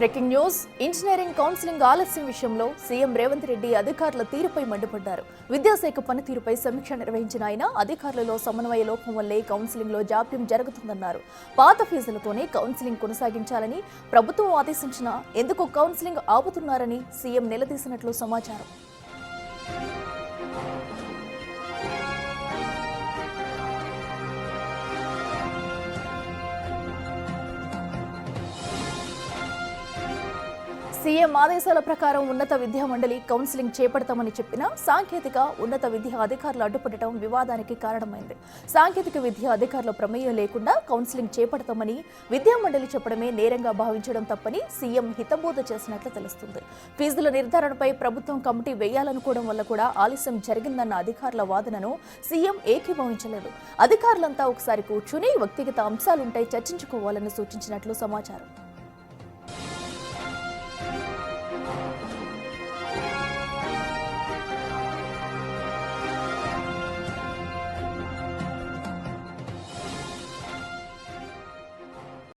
Breaking news. Engineering counselling ఆలస్యం విషయంలో CM Revanth Reddy అధికారుల తీరుపై మండిపడ్డారు. విద్యాశాఖ పనితీరుపై సమీక్ష నిర్వహించిన ఆయన అధికారులలో సమన్వయ లోపం వల్లే కౌన్సిలింగ్ లో జాప్యం జరుగుతుందన్నారు. పాత ఫీజులతోనే కౌన్సిలింగ్ కొనసాగించాలని ప్రభుత్వం ఆదేశించినా ఎందుకు కౌన్సిలింగ్ ఆపుతున్నారని సీఎం నిలదీసినట్లు సమాచారం. సీఎం ఆదేశాల ప్రకారం ఉన్నత విద్యా మండలి కౌన్సిలింగ్ చేపడతామని చెప్పినా సాంకేతిక ఉన్నత విద్యా అధికారులు అడ్డుపడటం వివాదానికి కారణమైంది. సాంకేతిక విద్యా అధికారుల ప్రమేయం లేకుండా కౌన్సిలింగ్ చేపడతామని విద్యా మండలి చెప్పడమే నేరంగా భావించడం తప్పని సీఎం హితబోధ చేసినట్లు తెలుస్తుంది. ఫీజుల నిర్ధారణపై ప్రభుత్వం కమిటీ వేయాలనుకోవడం వల్ల కూడా ఆలస్యం జరిగిందన్న అధికారుల వాదనను సీఎం ఏకీభవించలేదు. అధికారులంతా ఒకసారి కూర్చుని వ్యక్తిగత అంశాలుంటే చర్చించుకోవాలని సూచించినట్లు సమాచారం.